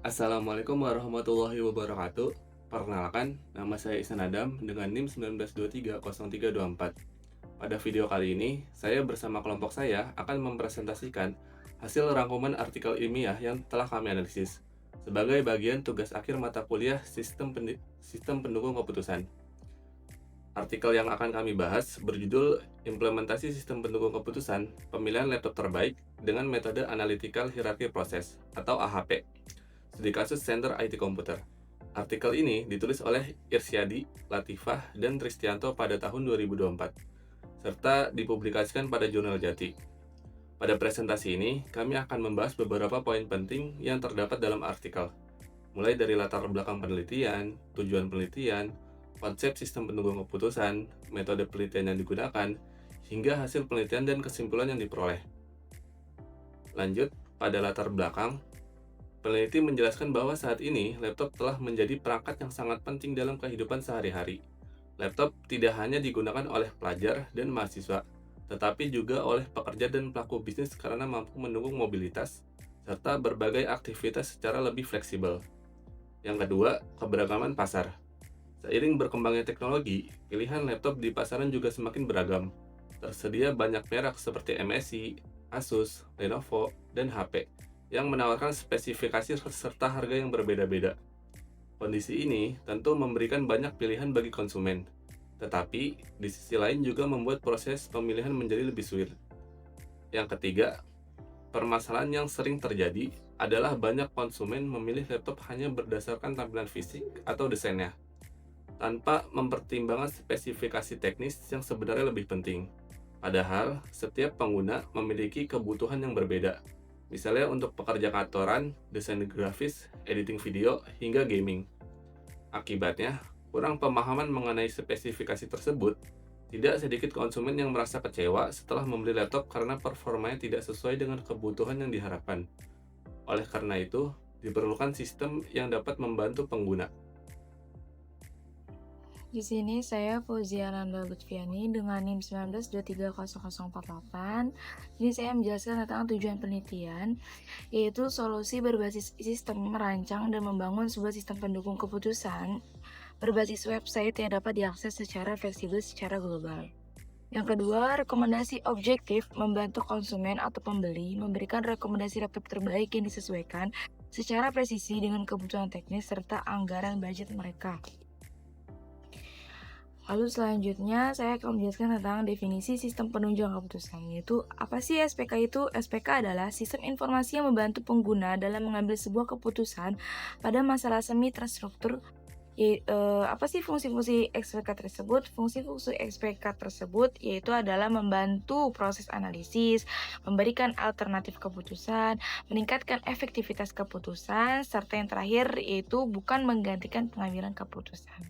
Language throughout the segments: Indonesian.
Assalamualaikum warahmatullahi wabarakatuh. Perkenalkan, nama saya Ihsan Adam dengan NIM 19230324. Pada video kali ini, saya bersama kelompok saya akan mempresentasikan hasil rangkuman artikel ilmiah yang telah kami analisis sebagai bagian tugas akhir mata kuliah Sistem Pendukung Keputusan. Artikel yang akan kami bahas berjudul Implementasi Sistem Pendukung Keputusan Pemilihan Laptop Terbaik dengan Metode Analytical Hierarchy Process atau AHP studi kasus Center IT Komputer. Artikel ini ditulis oleh Irsyadi, Latifah, dan Tristianto pada tahun 2024, serta dipublikasikan pada Jurnal Jati. Pada presentasi ini, kami akan membahas beberapa poin penting yang terdapat dalam artikel, mulai dari latar belakang penelitian, tujuan penelitian, konsep sistem pendukung keputusan, metode penelitian yang digunakan, hingga hasil penelitian dan kesimpulan yang diperoleh. Lanjut, pada latar belakang, peneliti menjelaskan bahwa saat ini laptop telah menjadi perangkat yang sangat penting dalam kehidupan sehari-hari. Laptop tidak hanya digunakan oleh pelajar dan mahasiswa, tetapi juga oleh pekerja dan pelaku bisnis karena mampu mendukung mobilitas serta berbagai aktivitas secara lebih fleksibel. Yang kedua, keberagaman pasar. Seiring berkembangnya teknologi, pilihan laptop di pasaran juga semakin beragam. Tersedia banyak merek seperti MSI, Asus, Lenovo, dan HP yang menawarkan spesifikasi serta harga yang berbeda-beda. Kondisi ini tentu memberikan banyak pilihan bagi konsumen, tetapi di sisi lain juga membuat proses pemilihan menjadi lebih sulit. Yang ketiga, permasalahan yang sering terjadi adalah banyak konsumen memilih laptop hanya berdasarkan tampilan fisik atau desainnya, tanpa mempertimbangkan spesifikasi teknis yang sebenarnya lebih penting. Padahal, setiap pengguna memiliki kebutuhan yang berbeda. Misalnya untuk pekerja kantoran, desain grafis, editing video, hingga gaming. Akibatnya, kurang pemahaman mengenai spesifikasi tersebut, tidak sedikit konsumen yang merasa kecewa setelah membeli laptop karena performanya tidak sesuai dengan kebutuhan yang diharapkan. Oleh karena itu, diperlukan sistem yang dapat membantu pengguna. Di sini saya Fauzia Nanda Lutfiani dengan NIM 19230048. Ini saya menjelaskan tentang tujuan penelitian, yaitu solusi berbasis sistem merancang dan membangun sebuah sistem pendukung keputusan berbasis website yang dapat diakses secara fleksibel secara global. Yang kedua, rekomendasi objektif membantu konsumen atau pembeli memberikan rekomendasi laptop terbaik yang disesuaikan secara presisi dengan kebutuhan teknis serta anggaran budget mereka. Lalu selanjutnya saya akan menjelaskan tentang definisi sistem penunjang keputusan, yaitu apa sih SPK itu? SPK adalah sistem informasi yang membantu pengguna dalam mengambil sebuah keputusan pada masalah semi terstruktur. Apa sih fungsi-fungsi SPK tersebut? Fungsi-fungsi SPK tersebut yaitu adalah membantu proses analisis, memberikan alternatif keputusan, meningkatkan efektivitas keputusan, serta yang terakhir yaitu bukan menggantikan pengambilan keputusan.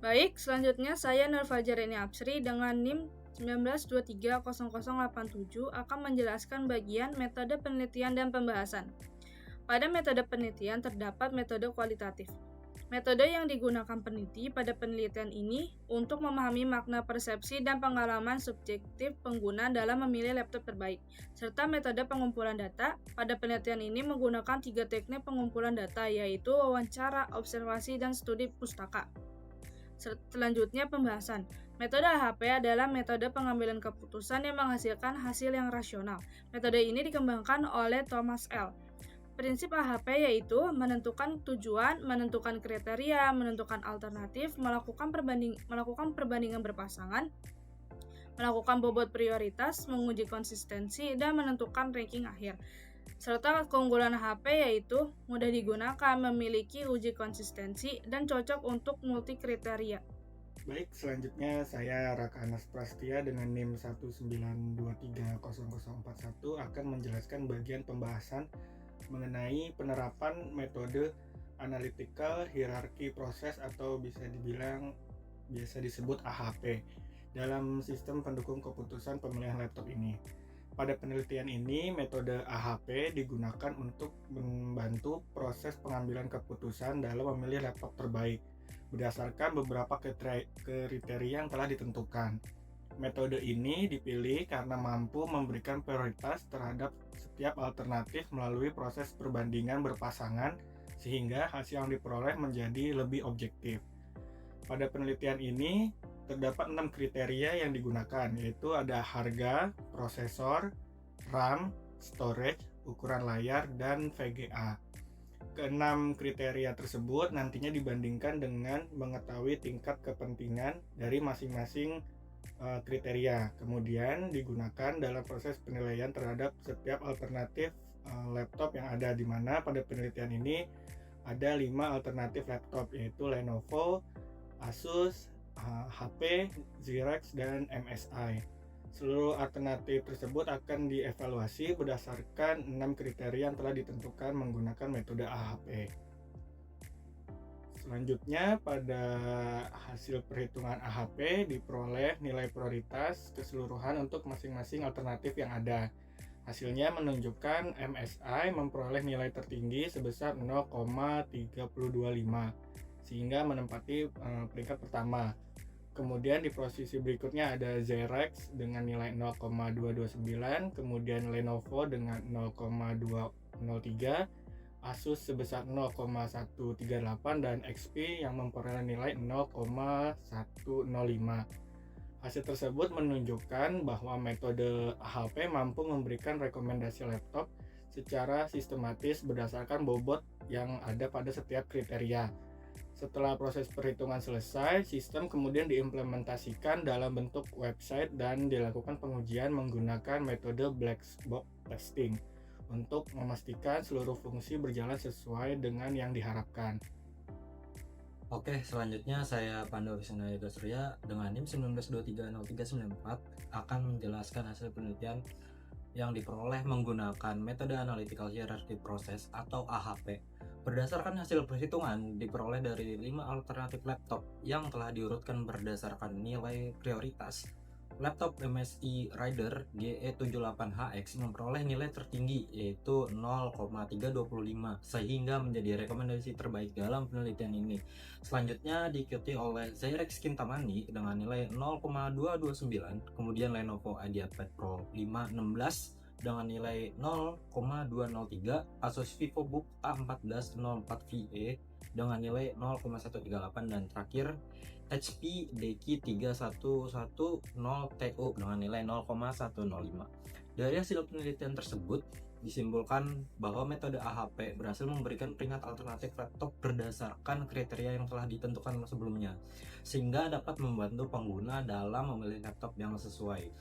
Baik, selanjutnya saya Nur Fajarini Absri dengan NIM 19230087 akan menjelaskan bagian metode penelitian dan pembahasan. Pada metode penelitian terdapat metode kualitatif. Metode yang digunakan peneliti pada penelitian ini untuk memahami makna persepsi dan pengalaman subjektif pengguna dalam memilih laptop terbaik, serta metode pengumpulan data. Pada penelitian ini menggunakan 3 teknik pengumpulan data, yaitu wawancara, observasi, dan studi pustaka. Selanjutnya pembahasan. Metode AHP adalah metode pengambilan keputusan yang menghasilkan hasil yang rasional. Metode ini dikembangkan oleh Thomas L. Prinsip AHP yaitu menentukan tujuan, menentukan kriteria, menentukan alternatif, melakukan perbandingan berpasangan, melakukan bobot prioritas, menguji konsistensi, dan menentukan ranking akhir. Serta keunggulan HP yaitu mudah digunakan, memiliki uji konsistensi, dan cocok untuk multi kriteria. Baik, selanjutnya saya Raka Anas Prastia dengan NIM 19230041 akan menjelaskan bagian pembahasan mengenai penerapan metode analytical hierarchy process atau biasa disebut AHP dalam sistem pendukung keputusan pemilihan laptop ini. Pada penelitian ini, metode AHP digunakan untuk membantu proses pengambilan keputusan dalam memilih laptop terbaik berdasarkan beberapa kriteria yang telah ditentukan. Metode ini dipilih karena mampu memberikan prioritas terhadap setiap alternatif melalui proses perbandingan berpasangan sehingga hasil yang diperoleh menjadi lebih objektif. Pada penelitian ini terdapat 6 kriteria yang digunakan, yaitu ada harga, prosesor, RAM, storage, ukuran layar, dan VGA. Keenam kriteria tersebut nantinya dibandingkan dengan mengetahui tingkat kepentingan dari masing-masing kriteria. Kemudian digunakan dalam proses penilaian terhadap setiap alternatif laptop yang ada, di mana pada penelitian ini ada 5 alternatif laptop, yaitu Lenovo, Asus, HP, Xerox, dan MSI. Seluruh alternatif tersebut akan dievaluasi berdasarkan 6 kriteria yang telah ditentukan menggunakan metode AHP. Selanjutnya, pada hasil perhitungan AHP diperoleh nilai prioritas keseluruhan untuk masing-masing alternatif yang ada. Hasilnya menunjukkan MSI memperoleh nilai tertinggi sebesar 0,325 sehingga menempati peringkat pertama. Kemudian di posisi berikutnya ada Xerox dengan nilai 0,229, kemudian Lenovo dengan 0,203, Asus sebesar 0,138, dan XP yang memperoleh nilai 0,105. Hasil tersebut menunjukkan bahwa metode AHP mampu memberikan rekomendasi laptop secara sistematis berdasarkan bobot yang ada pada setiap kriteria. Setelah proses perhitungan selesai, sistem kemudian diimplementasikan dalam bentuk website dan dilakukan pengujian menggunakan metode black box testing untuk memastikan seluruh fungsi berjalan sesuai dengan yang diharapkan. Oke, selanjutnya saya Pandu Wisnu Yoga Surya dengan NIM 19230394 akan menjelaskan hasil penelitian yang diperoleh menggunakan metode Analytical Hierarchy Process atau AHP. Berdasarkan hasil perhitungan diperoleh dari 5 alternatif laptop yang telah diurutkan berdasarkan nilai prioritas. Laptop MSI Rider GE78HX memperoleh nilai tertinggi yaitu 0,325 sehingga menjadi rekomendasi terbaik dalam penelitian ini. Selanjutnya diikuti oleh Xerox Kintamani dengan nilai 0,229, kemudian Lenovo IdeaPad Pro 516 dengan nilai 0,203, Asus VivoBook A1404VE dengan nilai 0,138, dan terakhir HP Deki 3110TU dengan nilai 0,105. Dari hasil penelitian tersebut disimpulkan bahwa metode AHP berhasil memberikan peringkat alternatif laptop berdasarkan kriteria yang telah ditentukan sebelumnya, sehingga dapat membantu pengguna dalam memilih laptop yang sesuai.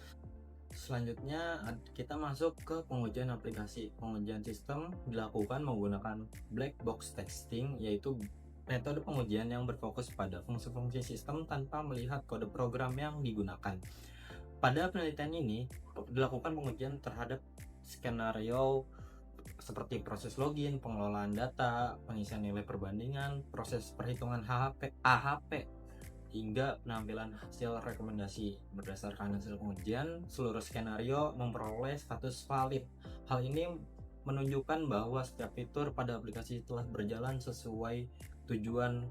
Selanjutnya kita masuk ke pengujian aplikasi. Pengujian sistem dilakukan menggunakan black box testing, yaitu metode pengujian yang berfokus pada fungsi-fungsi sistem tanpa melihat kode program yang digunakan. Pada penelitian ini dilakukan pengujian terhadap skenario seperti proses login, pengelolaan data, pengisian nilai perbandingan, proses perhitungan AHP, hingga penampilan hasil rekomendasi. Berdasarkan hasil pengujian, seluruh skenario memperoleh status valid. Hal ini menunjukkan bahwa setiap fitur pada aplikasi telah berjalan sesuai tujuan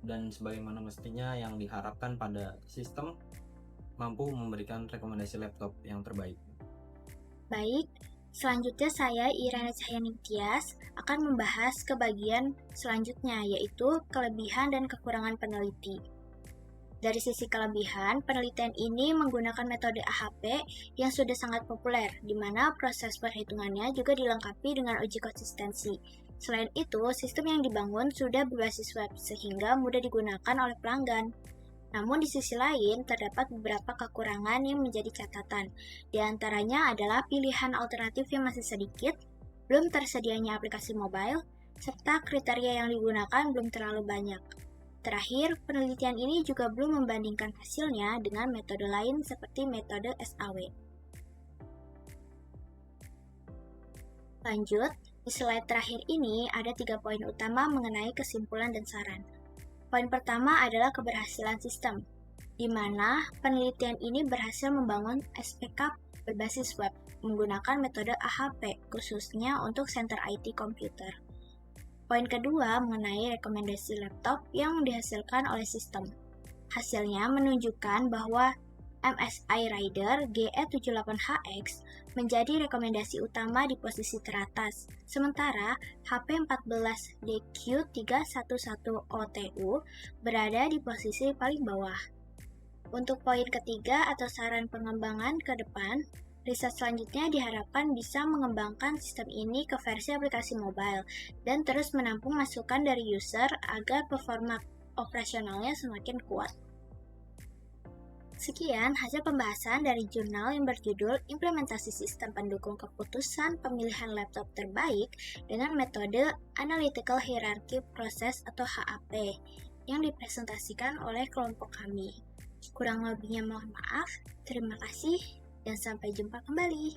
dan sebagaimana mestinya yang diharapkan pada sistem, mampu memberikan rekomendasi laptop yang terbaik. Baik, selanjutnya saya Irene Cahyaningtyas akan membahas ke bagian selanjutnya, yaitu kelebihan dan kekurangan peneliti. Dari sisi kelebihan, penelitian ini menggunakan metode AHP yang sudah sangat populer, di mana proses perhitungannya juga dilengkapi dengan uji konsistensi. Selain itu, sistem yang dibangun sudah berbasis web, sehingga mudah digunakan oleh pelanggan. Namun di sisi lain, terdapat beberapa kekurangan yang menjadi catatan. Di antaranya adalah pilihan alternatif yang masih sedikit, belum tersedianya aplikasi mobile, serta kriteria yang digunakan belum terlalu banyak. Terakhir, penelitian ini juga belum membandingkan hasilnya dengan metode lain seperti metode SAW. Lanjut, di slide terakhir ini ada 3 poin utama mengenai kesimpulan dan saran. Poin pertama adalah keberhasilan sistem, di mana penelitian ini berhasil membangun SPK berbasis web menggunakan metode AHP, khususnya untuk center IT komputer. Poin kedua mengenai rekomendasi laptop yang dihasilkan oleh sistem. Hasilnya menunjukkan bahwa MSI Rider GE78HX menjadi rekomendasi utama di posisi teratas, sementara HP 14DQ311OTU berada di posisi paling bawah. Untuk poin ketiga atau saran pengembangan ke depan, riset selanjutnya diharapkan bisa mengembangkan sistem ini ke versi aplikasi mobile dan terus menampung masukan dari user agar performa operasionalnya semakin kuat. Sekian hasil pembahasan dari jurnal yang berjudul Implementasi Sistem Pendukung Keputusan Pemilihan Laptop Terbaik dengan Metode Analytical Hierarchy Process atau HAP yang dipresentasikan oleh kelompok kami. Kurang lebihnya mohon maaf, terima kasih, dan sampai jumpa kembali.